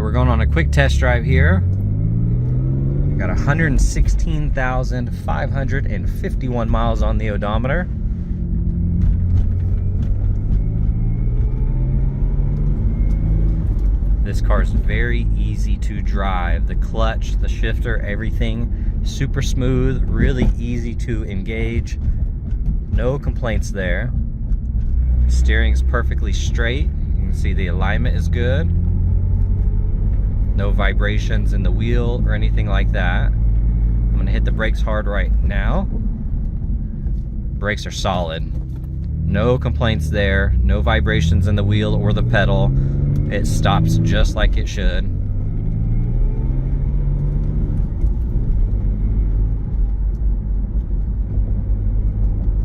we're going on a quick test drive here. We got 116,551 miles on the odometer. This car is very easy to drive. The clutch, the shifter, everything super smooth, really easy to engage. No complaints there. Steering's perfectly straight. You can see the alignment is good. No vibrations in the wheel or anything like that. I'm gonna hit the brakes hard right now. Brakes are solid. No complaints there. No vibrations in the wheel or the pedal. It stops just like it should.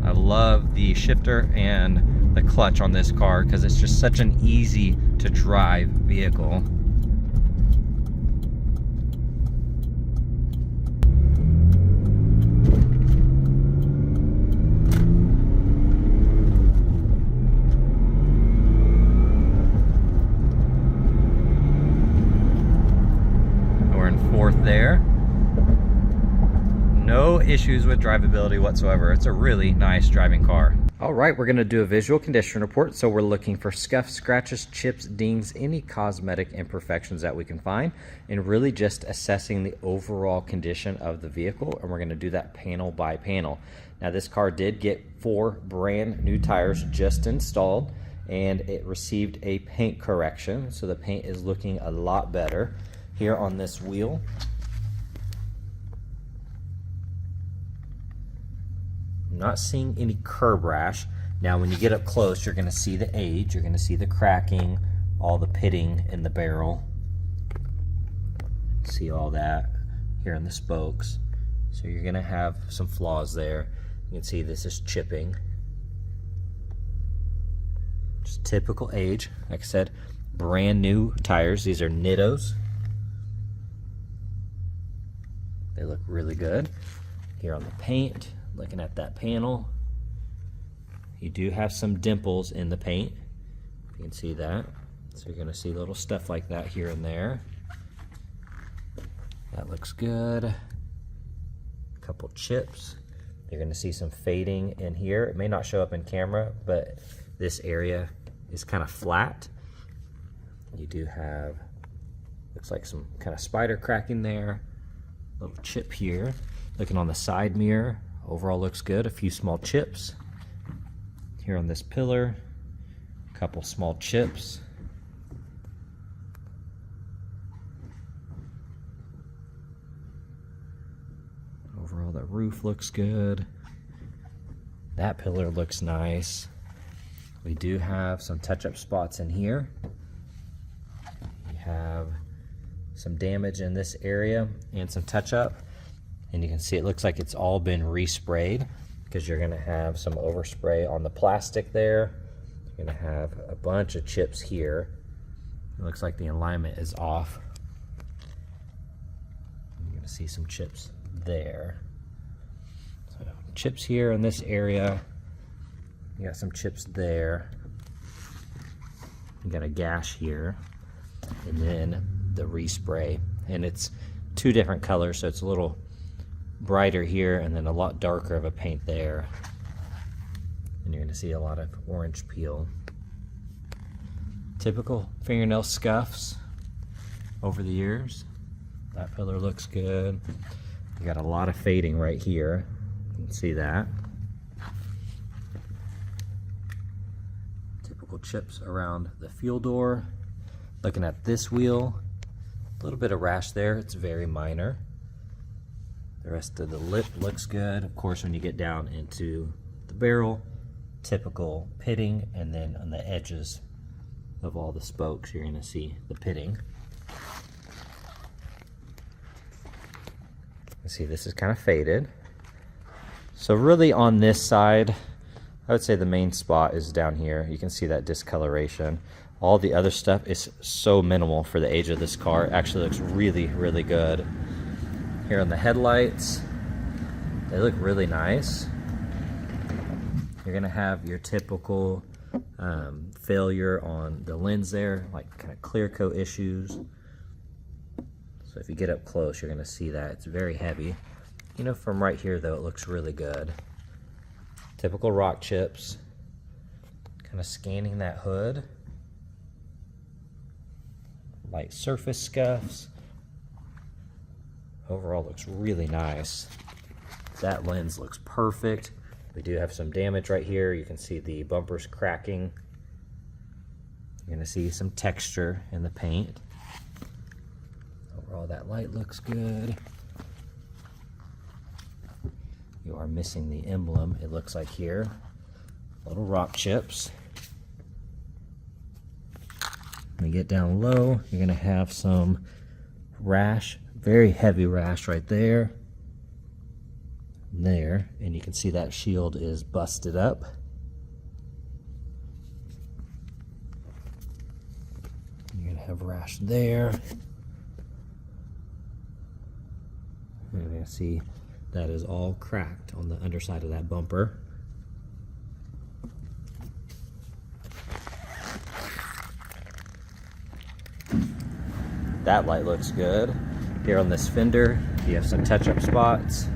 I love the shifter and the clutch on this car because it's just such an easy to drive vehicle. There. No issues with drivability whatsoever. It's a really nice driving car. All right, we're going to do a visual condition report. So we're looking for scuffs, scratches, chips, dings, any cosmetic imperfections that we can find, and really just assessing the overall condition of the vehicle. And we're going to do that panel by panel. Now this car did get 4 brand new tires just installed, and it received a paint correction. So the paint is looking a lot better here on this wheel. I'm not seeing any curb rash. Now when you get up close, you're going to see the age, you're going to see the cracking, all the pitting in the barrel. See all that here in the spokes. So you're going to have some flaws there. You can see this is chipping. Just typical age. Like I said, brand new tires. These are Nittos. They look really good. Here on the paint, looking at that panel, you do have some dimples in the paint. You can see that. So you're going to see little stuff like that here and there. That looks good. A couple chips. You're going to see some fading in here. It may not show up in camera, but this area is kind of flat. You do have, looks like some kind of spider cracking there. Little chip here. Looking on the side mirror, overall looks good. A few small chips here on this pillar. A couple small chips. Overall, the roof looks good. That pillar looks nice. We do have some touch-up spots in here. We have some damage in this area and some touch-up. And you can see it looks like it's all been resprayed because you're going to have some overspray on the plastic there. You're going to have a bunch of chips here. It looks like the alignment is off. You're going to see some chips there. So chips here in this area. You got some chips there. You got a gash here. And then the respray. And it's 2 different colors, so it's a little brighter here and then a lot darker of a paint there. And you're going to see a lot of orange peel. Typical fingernail scuffs over the years. That pillar looks good. You got a lot of fading right here. You can see that. Typical chips around the fuel door. Looking at this wheel, a little bit of rash there. It's very minor. The rest of the lip looks good. Of course, when you get down into the barrel, typical pitting, and then on the edges of all the spokes, you're going to see the pitting. You see this is kind of faded. So really on this side, I would say the main spot is down here. You can see that discoloration. All the other stuff is so minimal for the age of this car. It actually looks really, really good. Here on the headlights, they look really nice. You're gonna have your typical failure on the lens there, like kind of clear coat issues. So if you get up close, you're gonna see that it's very heavy. You know, from right here though, it looks really good. Typical rock chips. Kind of scanning that hood. Light surface scuffs. Overall looks really nice. That lens looks perfect. We do have some damage right here. You can see the bumpers cracking. You're gonna see some texture in the paint. Overall, that light looks good. You are missing the emblem, it looks like here. Little rock chips. When you get down low, you're gonna have some rash, very heavy rash right there. There, and you can see that shield is busted up. You're gonna have rash there. You're gonna see that is all cracked on the underside of that bumper. That light looks good. Here on this fender, you have some touch-up spots.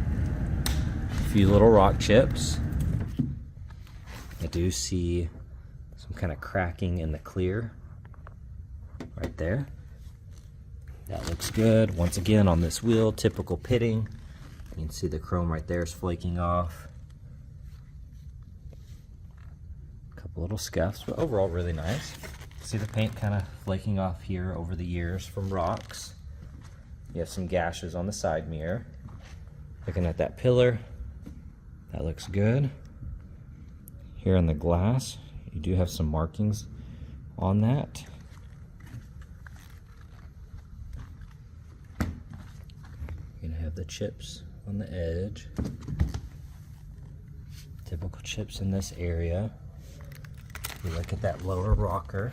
A few little rock chips. I do see some kind of cracking in the clear right there. That looks good. Once again, on this wheel, typical pitting. You can see the chrome right there is flaking off. A couple little scuffs, but overall really nice. See the paint kind of flaking off here over the years from rocks. You have some gashes on the side mirror. Looking at that pillar, that looks good. Here on the glass, you do have some markings on that. You're gonna have the chips on the edge. Typical chips in this area. If you look at that lower rocker,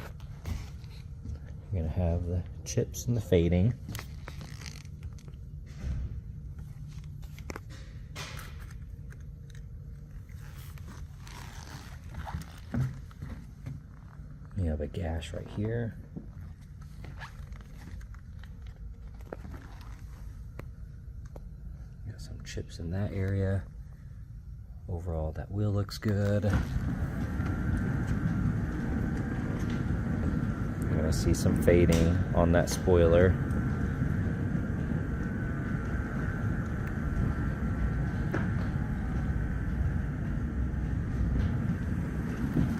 you're gonna have the chips and the fading. You have a gash right here. You got some chips in that area. Overall, that wheel looks good. You're gonna see some fading on that spoiler.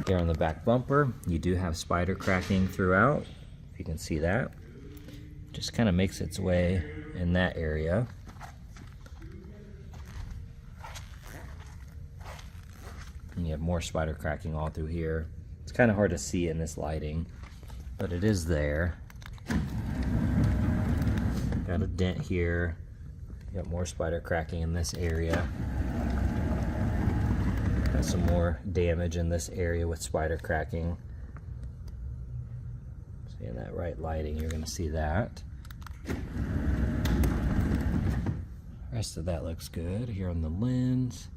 Here on the back bumper, you do have spider cracking throughout. If you can see that. Just kind of makes its way in that area. And you have more spider cracking all through here. It's kind of hard to see in this lighting, but it is there. Got a dent here. You got more spider cracking in this area. Got some more damage in this area with spider cracking. See in that right lighting, you're gonna see that. Rest of that looks good here on the lens.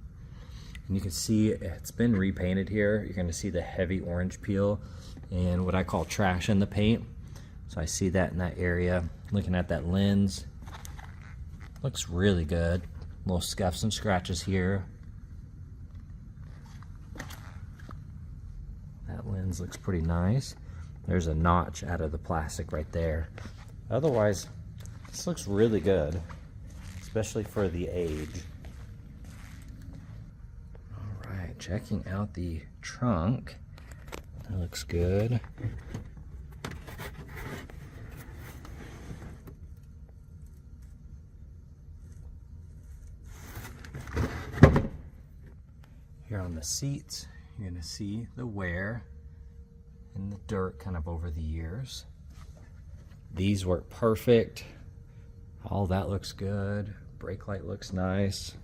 And you can see it's been repainted here. You're gonna see the heavy orange peel and what I call trash in the paint. So I see that in that area. Looking at that lens, looks really good. Little scuffs and scratches here. That lens looks pretty nice. There's a notch out of the plastic right there. Otherwise, this looks really good, especially for the age. All right, checking out the trunk. That looks good. Here on the seats, you're going to see the wear and the dirt kind of over the years. These work perfect. All that looks good. Brake light looks nice.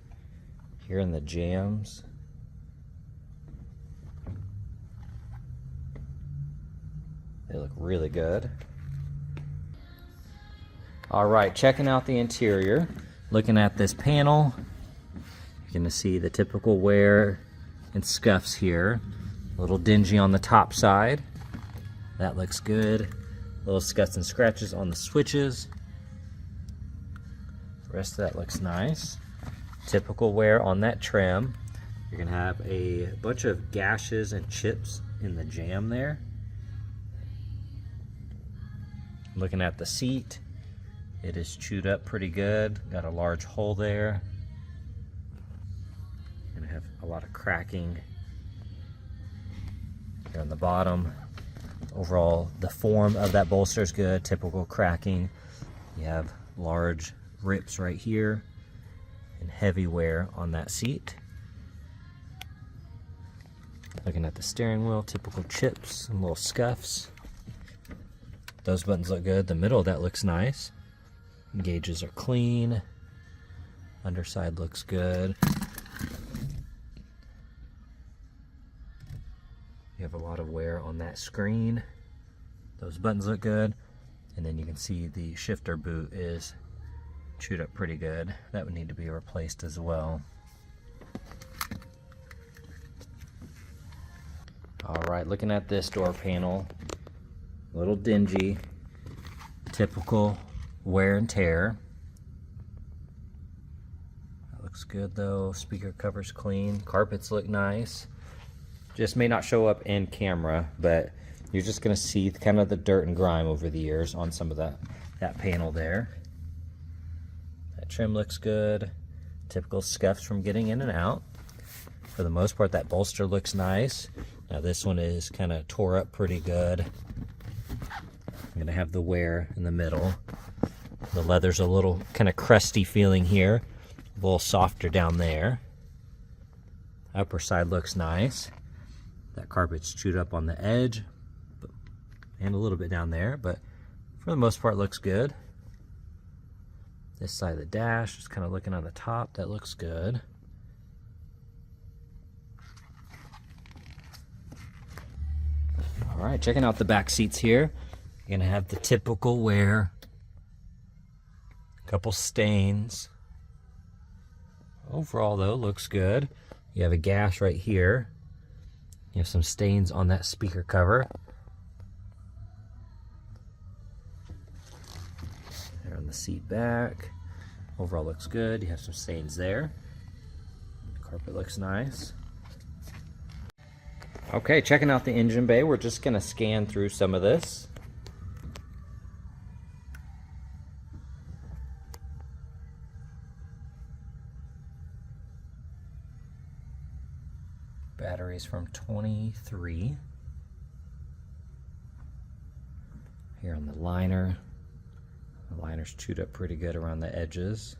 Here in the jams. They look really good. All right, checking out the interior. Looking at this panel, you're going to see the typical wear and scuffs here. A little dingy on the top side. That looks good. Little scuffs and scratches on the switches. rest of that looks nice. Typical wear on that trim. You're gonna have a bunch of gashes and chips in the jamb there. Looking at the seat, it is chewed up pretty good. Got a large hole there. Gonna have a lot of cracking here on the bottom. Overall, the form of that bolster is good. Typical cracking. You have large rips right here and heavy wear on that seat. Looking at the steering wheel, typical chips and little scuffs. Those buttons look good. The middle of that looks nice. Gauges are clean. Underside looks good. You have a lot of wear on that screen. Those buttons look good. And then you can see the shifter boot is chewed up pretty good. That would need to be replaced as well. Alright, looking at this door panel, a little dingy, typical wear and tear. That looks good though. Speaker cover's clean. Carpets look nice. Just may not show up in camera, but you're just going to see kind of the dirt and grime over the years on some of that panel there. That trim looks good. Typical scuffs from getting in and out. For the most part, that bolster looks nice. Now this one is kind of tore up pretty good. I'm going to have the wear in the middle. The leather's a little kind of crusty feeling here. A little softer down there. Upper side looks nice. That carpet's chewed up on the edge and a little bit down there, but for the most part looks good. This side of the dash, just kind of looking on the top, that looks good. All right, checking out the back seats here. You're gonna have the typical wear, a couple stains. Overall though, looks good. You have a gash right here. You have some stains on that speaker cover. There on the seat back. Overall looks good. You have some stains there. Carpet looks nice. Okay, checking out the engine bay. We're just gonna scan through some of this. Batteries from 23. Here on the liner. The liner's chewed up pretty good around the edges.